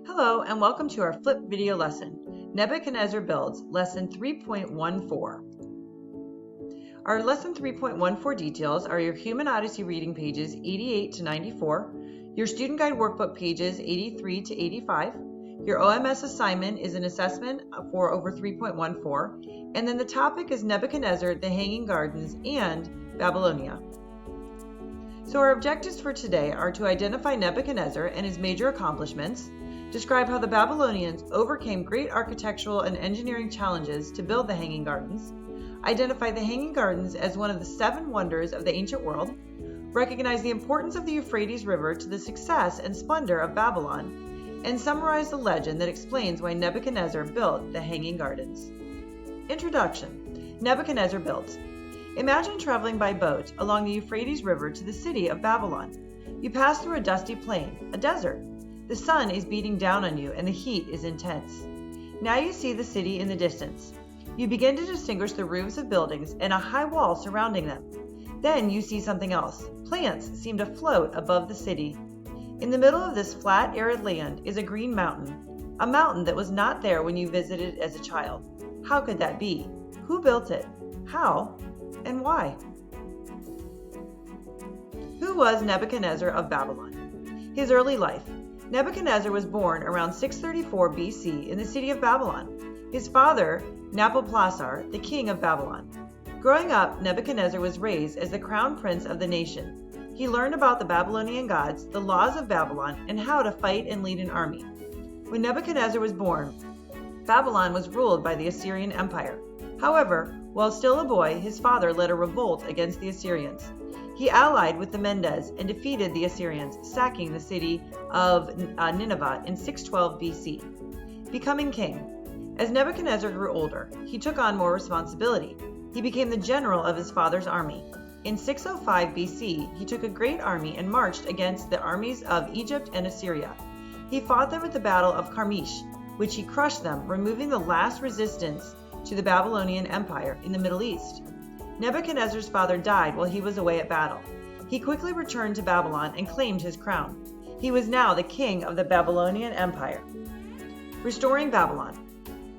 Hello and welcome to our flip video lesson, Nebuchadnezzar Builds, Lesson 3.14. Our Lesson 3.14 details are your Human Odyssey reading pages 88 to 94, your Student Guide Workbook pages 83 to 85, your OMS assignment is an assessment for over 3.14, and then the topic is Nebuchadnezzar, the Hanging Gardens, and Babylonia. So our objectives for today are to identify Nebuchadnezzar and his major accomplishments, describe how the Babylonians overcame great architectural and engineering challenges to build the Hanging Gardens, identify the Hanging Gardens as one of the 7 wonders of the ancient world, recognize the importance of the Euphrates River to the success and splendor of Babylon, and summarize the legend that explains why Nebuchadnezzar built the Hanging Gardens. Introduction. Nebuchadnezzar builds. Imagine traveling by boat along the Euphrates River to the city of Babylon. You pass through a dusty plain, a desert. The sun is beating down on you and the heat is intense. Now you see the city in the distance. You begin to distinguish the roofs of buildings and a high wall surrounding them. Then you see something else. Plants seem to float above the city. In the middle of this flat, arid land is a green mountain, a mountain that was not there when you visited as a child. How could that be? Who built it? How? And why? Who was Nebuchadnezzar of Babylon? His early life. Nebuchadnezzar was born around 634 BC in the city of Babylon. His father, Nabopolassar, the king of Babylon. Growing up, Nebuchadnezzar was raised as the crown prince of the nation. He learned about the Babylonian gods, the laws of Babylon, and how to fight and lead an army. When Nebuchadnezzar was born, Babylon was ruled by the Assyrian Empire. However, while still a boy, his father led a revolt against the Assyrians. He allied with the Medes and defeated the Assyrians, sacking the city of Nineveh in 612 BC. Becoming king. As Nebuchadnezzar grew older, he took on more responsibility. He became the general of his father's army. In 605 BC, he took a great army and marched against the armies of Egypt and Assyria. He fought them at the Battle of Carchemish, which he crushed them, removing the last resistance to the Babylonian Empire in the Middle East. Nebuchadnezzar's father died while he was away at battle. He quickly returned to Babylon and claimed his crown. He was now the king of the Babylonian Empire. Restoring Babylon.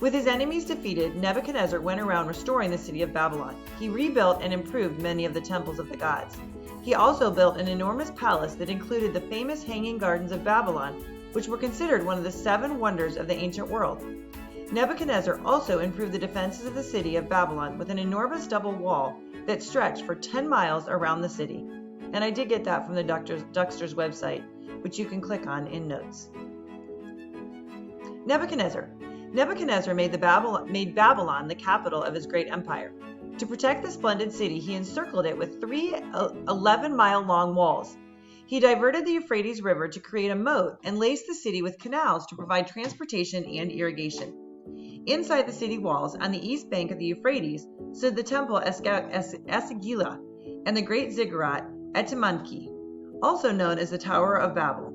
With his enemies defeated, Nebuchadnezzar went around restoring the city of Babylon. He rebuilt and improved many of the temples of the gods. He also built an enormous palace that included the famous Hanging Gardens of Babylon, which were considered one of the 7 wonders of the ancient world. Nebuchadnezzar also improved the defenses of the city of Babylon with an enormous double wall that stretched for 10 miles around the city. And I did get that from the Duxter's website, which you can click on in notes. Nebuchadnezzar. Nebuchadnezzar made Babylon the capital of his great empire. To protect the splendid city, he encircled it with 3 11-mile-long walls. He diverted the Euphrates River to create a moat and laced the city with canals to provide transportation and irrigation. Inside the city walls, on the east bank of the Euphrates, stood the temple Esagila and the great ziggurat Etemanki, also known as the Tower of Babel.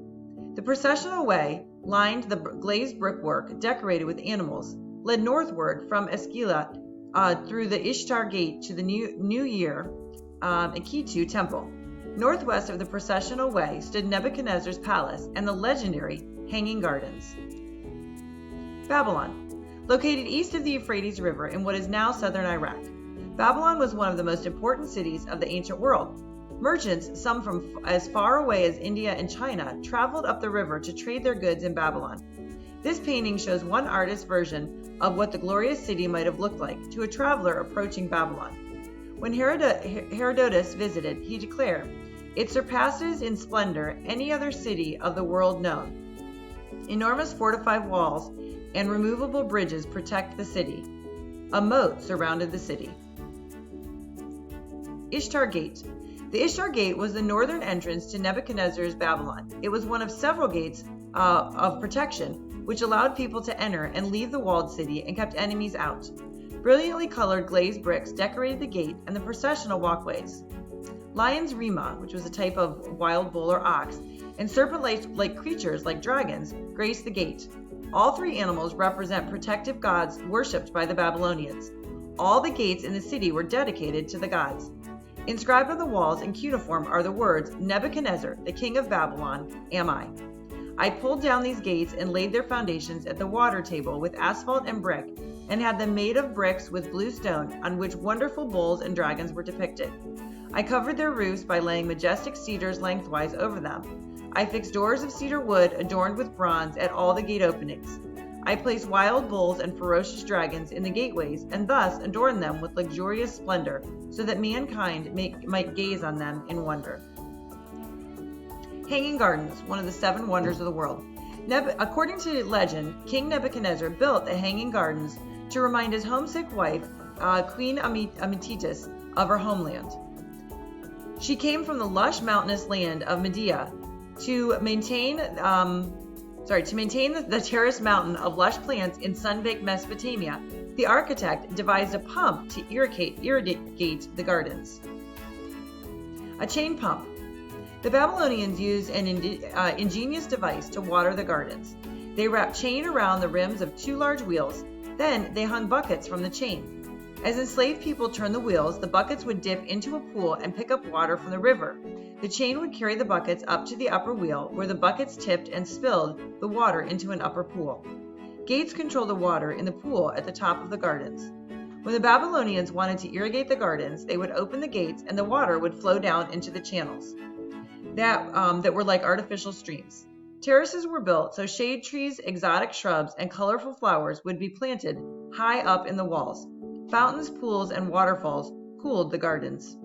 The processional way lined the glazed brickwork decorated with animals, led northward from Esagila through the Ishtar Gate to the New Year Akitu Temple. Northwest of the processional way stood Nebuchadnezzar's palace and the legendary Hanging Gardens. Babylon. Located east of the Euphrates River in what is now southern Iraq, Babylon was one of the most important cities of the ancient world. Merchants, some from as far away as India and China, traveled up the river to trade their goods in Babylon. This painting shows one artist's version of what the glorious city might have looked like to a traveler approaching Babylon. When Herodotus visited, he declared, "It surpasses in splendor any other city of the world known. Enormous fortified walls and removable bridges protect the city. A moat surrounded the city." Ishtar Gate. The Ishtar Gate was the northern entrance to Nebuchadnezzar's Babylon. It was one of several gates of protection, which allowed people to enter and leave the walled city and kept enemies out. Brilliantly colored glazed bricks decorated the gate and the processional walkways. Lion's Rima, which was a type of wild bull or ox, and serpent-like creatures like dragons graced the gate. All 3 animals represent protective gods worshipped by the Babylonians. All the gates in the city were dedicated to the gods. Inscribed on the walls in cuneiform are the words, "Nebuchadnezzar, the king of Babylon, am I." I pulled down these gates and laid their foundations at the water table with asphalt and brick, and had them made of bricks with blue stone, on which wonderful bulls and dragons were depicted. I covered their roofs by laying majestic cedars lengthwise over them. I fixed doors of cedar wood adorned with bronze at all the gate openings. I placed wild bulls and ferocious dragons in the gateways, and thus adorned them with luxurious splendor, so that mankind might gaze on them in wonder. Hanging gardens, one of the 7 wonders of the world. According to legend, King Nebuchadnezzar built the hanging gardens to remind his homesick wife, Queen Amyntas, of her homeland. She came from the lush mountainous land of Media to maintain the terraced mountain of lush plants in sun-baked Mesopotamia. The architect devised a pump to irrigate the gardens. A chain pump. The Babylonians used an ingenious device to water the gardens. They wrapped chain around the rims of 2 large wheels. Then they hung buckets from the chain. As enslaved people turned the wheels, the buckets would dip into a pool and pick up water from the river. The chain would carry the buckets up to the upper wheel, where the buckets tipped and spilled the water into an upper pool. Gates controlled the water in the pool at the top of the gardens. When the Babylonians wanted to irrigate the gardens, they would open the gates and the water would flow down into the channels that were like artificial streams. Terraces were built so shade trees, exotic shrubs, and colorful flowers would be planted high up in the walls. Fountains, pools, and waterfalls cooled the gardens.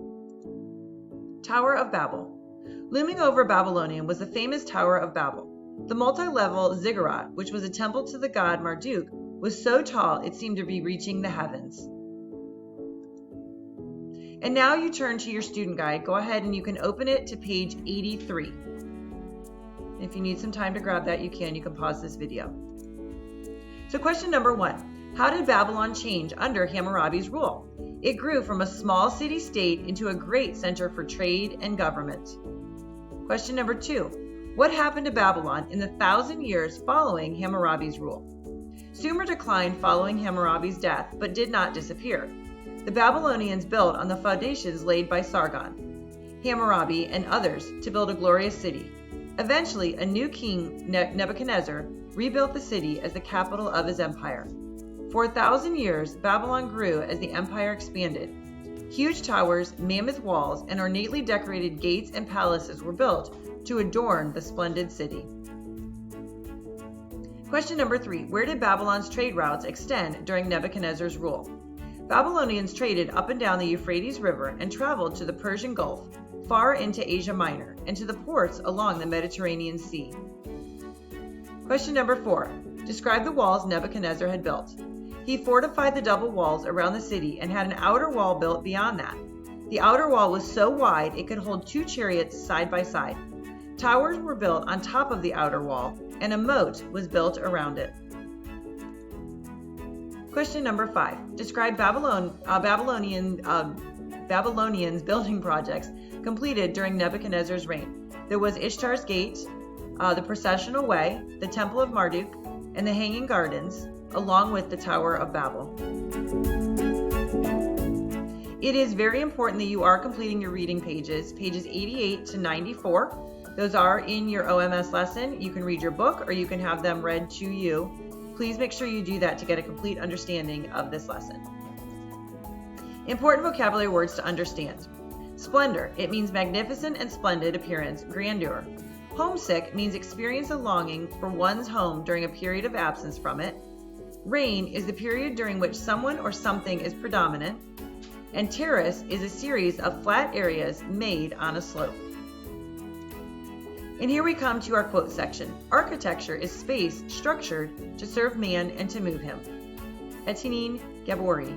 Tower of Babel. Looming over Babylonian was the famous Tower of Babel. The multi-level ziggurat, which was a temple to the god Marduk, was so tall it seemed to be reaching the heavens. And now you turn to your student guide. Go ahead and you can open it to page 83. If you need some time to grab that, you can pause this video. So question number 1. How did Babylon change under Hammurabi's rule? It grew from a small city-state into a great center for trade and government. Question number 2. What happened to Babylon in the 1,000 years following Hammurabi's rule? Sumer declined following Hammurabi's death, but did not disappear. The Babylonians built on the foundations laid by Sargon, Hammurabi, and others to build a glorious city. Eventually, a new king, Nebuchadnezzar, rebuilt the city as the capital of his empire. For 1,000 years, Babylon grew as the empire expanded. Huge towers, mammoth walls, and ornately decorated gates and palaces were built to adorn the splendid city. Question number 3. Where did Babylon's trade routes extend during Nebuchadnezzar's rule? Babylonians traded up and down the Euphrates River and traveled to the Persian Gulf, far into Asia Minor, and to the ports along the Mediterranean Sea. Question number 4. Describe the walls Nebuchadnezzar had built. He fortified the double walls around the city and had an outer wall built beyond that. The outer wall was so wide it could hold 2 chariots side by side. Towers were built on top of the outer wall, and a moat was built around it. Question number 5. Describe Babylonians building projects completed during Nebuchadnezzar's reign. There was Ishtar's Gate, the Processional Way, the Temple of Marduk, and the Hanging Gardens, along with the Tower of Babel. It is very important that you are completing your reading pages 88 to 94. Those are in your OMS lesson. You can read your book or you can have them read to you. Please make sure you do that to get a complete understanding of this lesson. Important vocabulary words to understand. Splendor, it means magnificent and splendid appearance, grandeur. Homesick means experience a longing for one's home during a period of absence from it. Reign is the period during which someone or something is predominant. And terrace is a series of flat areas made on a slope. And here we come to our quote section. Architecture is space structured to serve man and to move him. Etienne Gabori.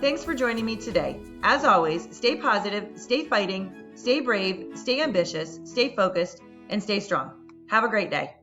Thanks for joining me today. As always, stay positive, stay fighting, stay brave, stay ambitious, stay focused, and stay strong. Have a great day.